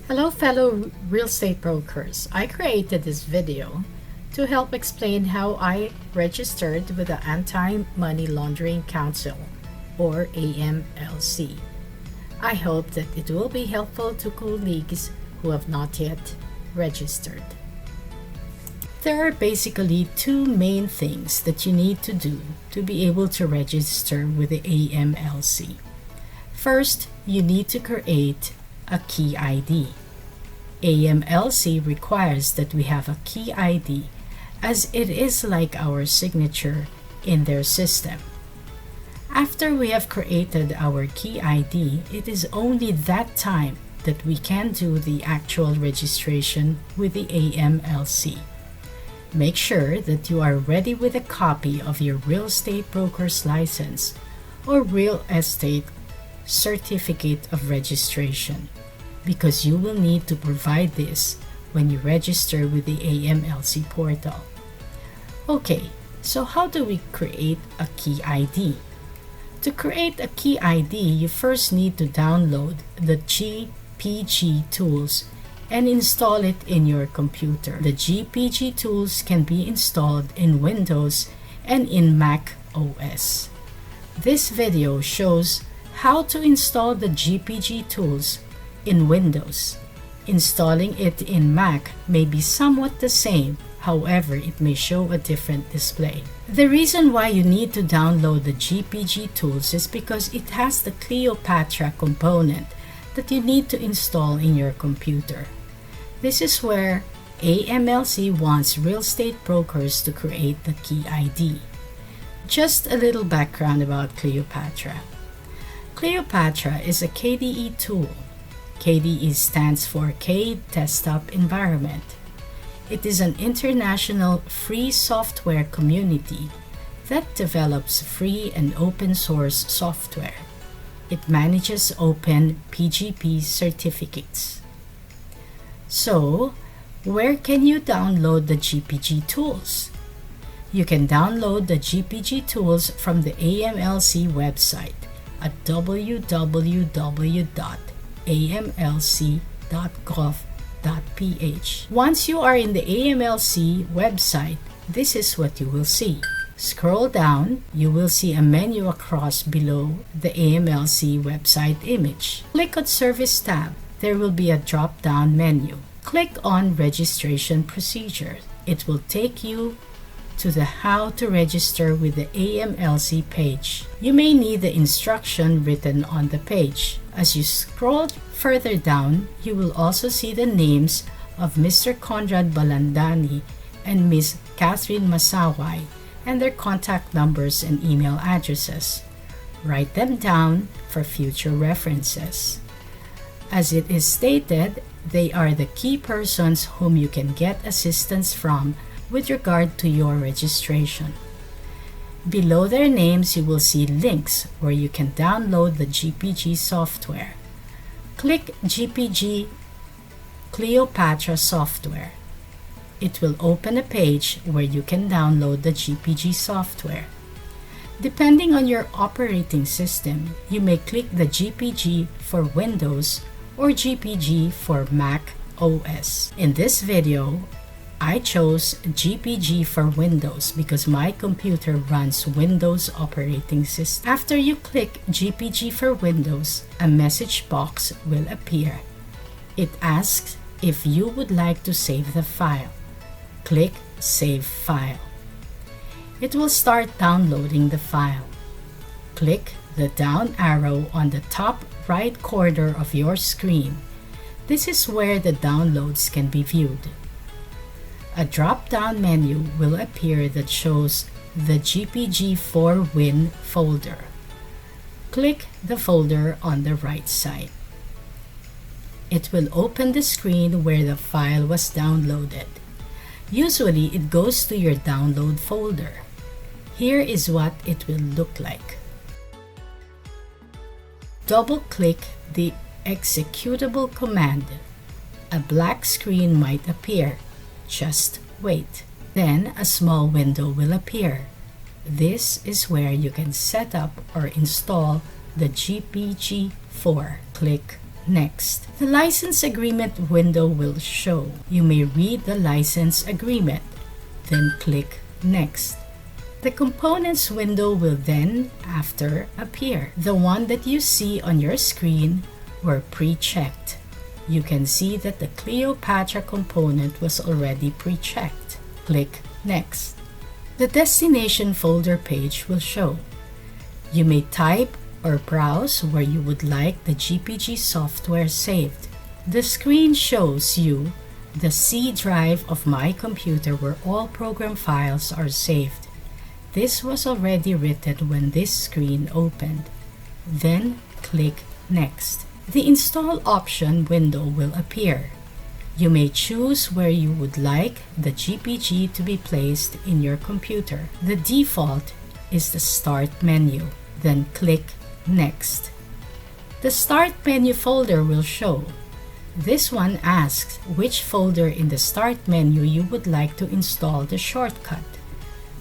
Hello fellow real estate brokers. I created this video to help explain how I registered with the Anti-Money Laundering Council or AMLC. I hope that it will be helpful to colleagues who have not yet registered. There are basically two main things that you need to do to be able to register with the AMLC. First, you need to create a key ID. AMLC requires that we have a key ID as it is like our signature in their system. After we have created our key ID, it is only that time that we can do the actual registration with the AMLC. Make sure that you are ready with a copy of your real estate broker's license or real estate certificate of registration, because you will need to provide this when you register with the AMLC portal. Okay, so how do we create a key ID? To create a key ID, you first need to download the GPG Tools and install it in your computer. The GPG Tools can be installed in Windows and in Mac OS. This video shows how to install the GPG Tools in Windows. Installing it in Mac may be somewhat the same, however, it may show a different display. The reason why you need to download the GPG Tools is because it has the Cleopatra component that you need to install in your computer. This is where AMLC wants real estate brokers to create the key ID. Just a little background about Cleopatra. Cleopatra is a KDE tool. KDE stands for K Desktop Environment. It is an international free software community that develops free and open source software. It manages open PGP certificates. So, where can you download the GPG Tools? You can download the GPG Tools from the AMLC website at www.amlc.gov.ph. Once you are in the AMLC website, this is what you will see. Scroll down, you will see a menu across below the AMLC website image. Click on Service tab. There will be a drop-down menu. Click on Registration Procedures. It will take you to the How to Register with the AMLC page. You may need the instruction written on the page. As you scroll further down, you will also see the names of Mr. Conrad Balandani and Ms. Catherine Masaway and their contact numbers and email addresses. Write them down for future references. As it is stated, they are the key persons whom you can get assistance from with regard to your registration. Below their names, you will see links where you can download the GPG software. Click GPG Cleopatra software. It will open a page where you can download the GPG software. Depending on your operating system, you may click the GPG for Windows or GPG for Mac OS. In this video, I chose GPG for Windows because my computer runs Windows operating system. After you click GPG for Windows, a message box will appear. It asks if you would like to save the file. Click Save File. It will start downloading the file. Click the down arrow on the top right corner of your screen. This is where the downloads can be viewed. A drop-down menu will appear that shows the GPG4Win folder. Click the folder on the right side. It will open the screen where the file was downloaded. Usually, it goes to your download folder. Here is what it will look like. Double-click the executable command. A black screen might appear. Just wait. Then a small window will appear. This is where you can set up or install the GPG4. Click Next. The license agreement window will show. You may read the license agreement, then click Next. The components window will then, after, appear. The one that you see on your screen were pre-checked. You can see that the Cleopatra component was already pre-checked. Click Next. The destination folder page will show. You may type or browse where you would like the GPG software saved. The screen shows you the C drive of my computer where all program files are saved. This was already written when this screen opened. Then click Next. The Install option window will appear. You may choose where you would like the GPG to be placed in your computer. The default is the Start menu. Then click Next. The Start menu folder will show. This one asks which folder in the Start menu you would like to install the shortcut.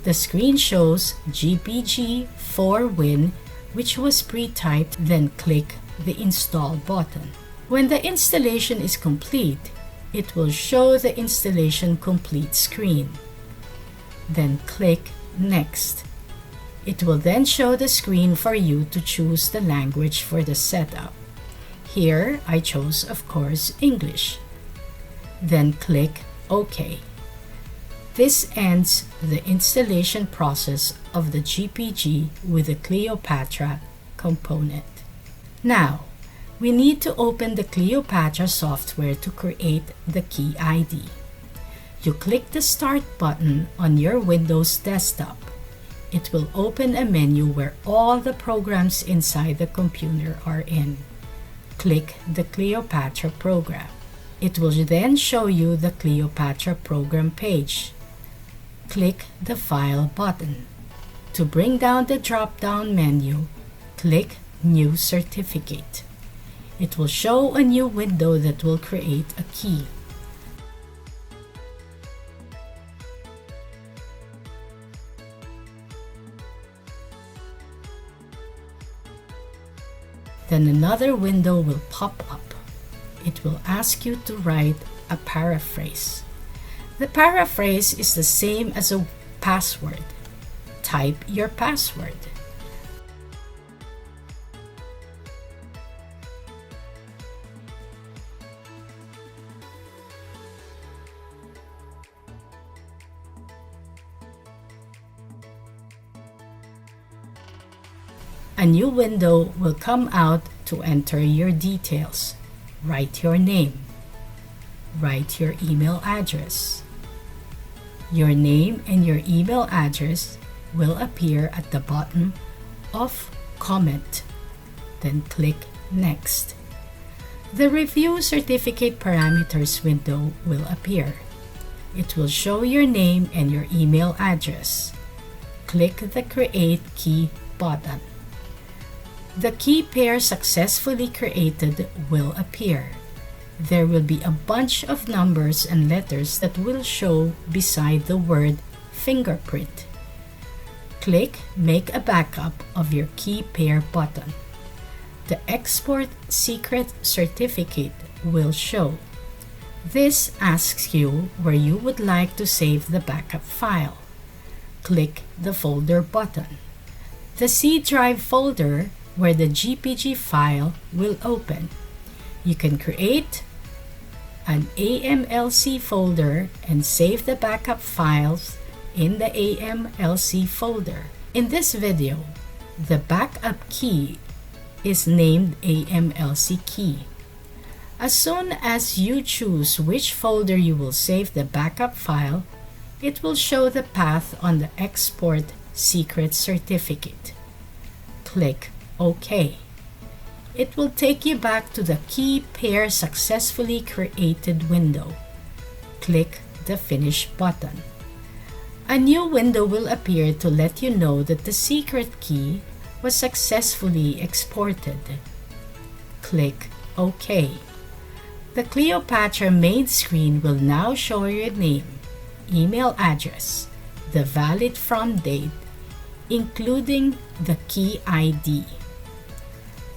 The screen shows GPG 4Win, which was pre-typed, then click the Install button. When the installation is complete, it will show the installation complete screen. Then click Next. It will then show the screen for you to choose the language for the setup. Here, I chose, of course, English. Then click OK. This ends the installation process of the GPG with the Cleopatra component. Now, we need to open the Cleopatra software to create the key ID. You click the Start button on your Windows desktop. It will open a menu where all the programs inside the computer are in. Click the Cleopatra program. It will then show you the Cleopatra program page. Click the File button. To bring down the drop-down menu, click New Certificate. It will show a new window that will create a key. Then another window will pop up. It will ask you to write a paraphrase. The paraphrase is the same as a password. Type your password. A new window will come out to enter your details. Write your name. Write your email address. Your name and your email address will appear at the bottom of Comment. Then click Next. The Review Certificate Parameters window will appear. It will show your name and your email address. Click the Create Key button. The key pair successfully created will appear. There will be a bunch of numbers and letters that will show beside the word fingerprint. Click Make a Backup of your key pair button. The Export Secret Certificate will show. This asks you where you would like to save the backup file. Click the Folder button. The C drive folder where the GPG file will open. You can create an AMLC folder and save the backup files in the AMLC folder. In this video, the backup key is named AMLC key. As soon as you choose which folder you will save the backup file, it will show the path on the Export Secret Certificate. Click OK. It will take you back to the Key Pair Successfully Created window. Click the Finish button. A new window will appear to let you know that the secret key was successfully exported. Click OK. The Cleopatra main screen will now show your name, email address, the valid from date, including the key ID.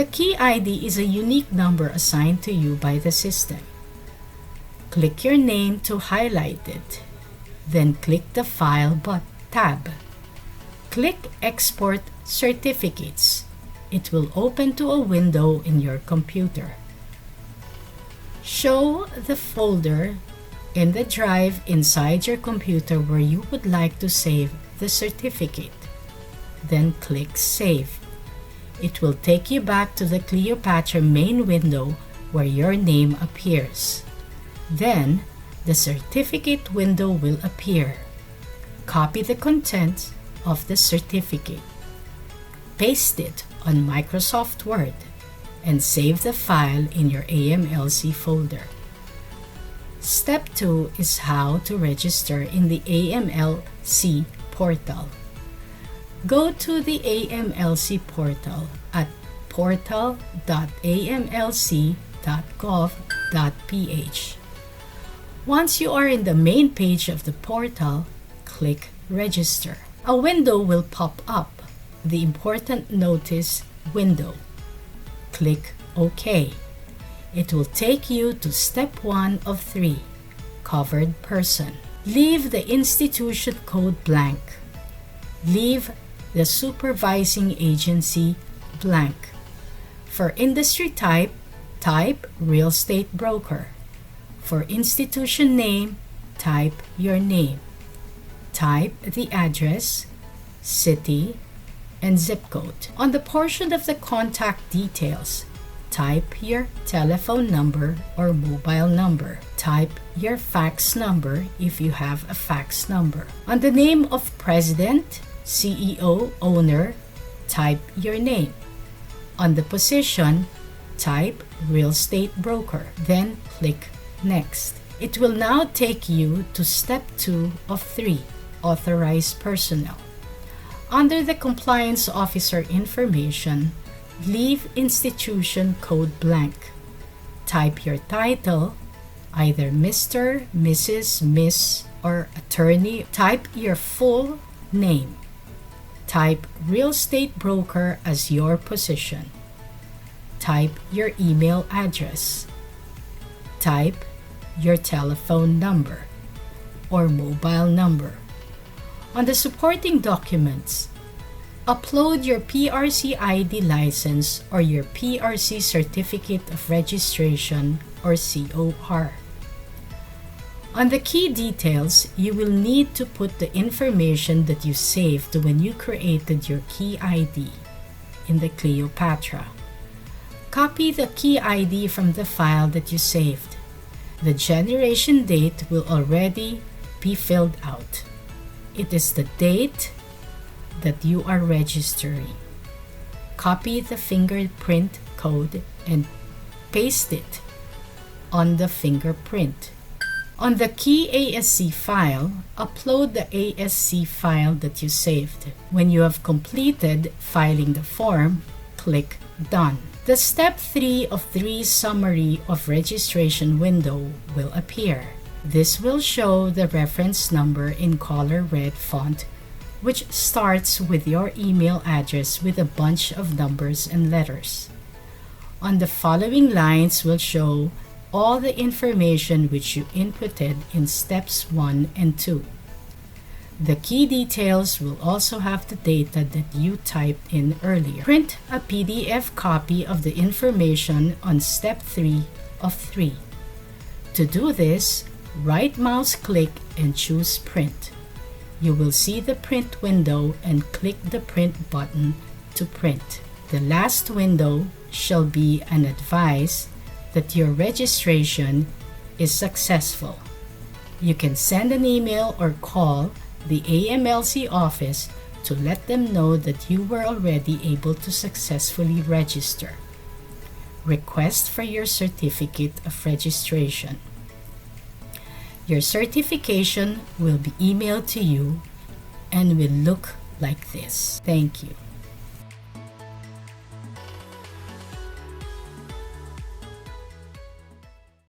The key ID is a unique number assigned to you by the system. Click your name to highlight it. Then click the File tab. Click Export Certificates. It will open to a window in your computer. Show the folder in the drive inside your computer where you would like to save the certificate. Then click Save. It will take you back to the Cleopatra main window where your name appears. Then, the certificate window will appear. Copy the contents of the certificate. Paste it on Microsoft Word and save the file in your AMLC folder. Step 2 is how to register in the AMLC portal. Go to the AMLC portal at portal.amlc.gov.ph. Once you are in the main page of the portal, click Register. A window will pop up, the Important Notice window. Click OK. It will take you to Step 1 of 3, Covered Person. Leave the institution code blank. Leave the supervising agency blank. For industry type, type Real Estate Broker. For institution name, type your name. Type the address, city, and zip code. On the portion of the contact details, type your telephone number or mobile number. Type your fax number if you have a fax number. On the name of president, CEO, owner, type your name. On the position, type Real Estate Broker. Then click Next. It will now take you to Step 2 of 3, Authorized Personnel. Under the Compliance Officer information, leave institution code blank. Type your title, either Mr., Mrs., Miss, or attorney. Type your full name. Type Real Estate Broker as your position. Type your email address. Type your telephone number or mobile number. On the supporting documents, upload your PRC ID license or your PRC Certificate of Registration or COR. On the key details, you will need to put the information that you saved when you created your key ID in the Cleopatra. Copy the key ID from the file that you saved. The generation date will already be filled out. It is the date that you are registering. Copy the fingerprint code and paste it on the fingerprint. On the key ASC file, upload the ASC file that you saved. When you have completed filing the form, click Done. The Step 3 of 3 Summary of Registration window will appear. This will show the reference number in color red font, which starts with your email address with a bunch of numbers and letters. On the following lines will show all the information which you inputted in Steps 1 and 2. The key details will also have the data that you typed in earlier. Print a PDF copy of the information on Step 3 of 3. To do this, right mouse click and choose Print. You will see the print window and click the print button to print. The last window shall be an advice that your registration is successful. You can send an email or call the AMLC office to let them know that you were already able to successfully register. Request for your certificate of registration. Your certification will be emailed to you and will look like this. Thank you.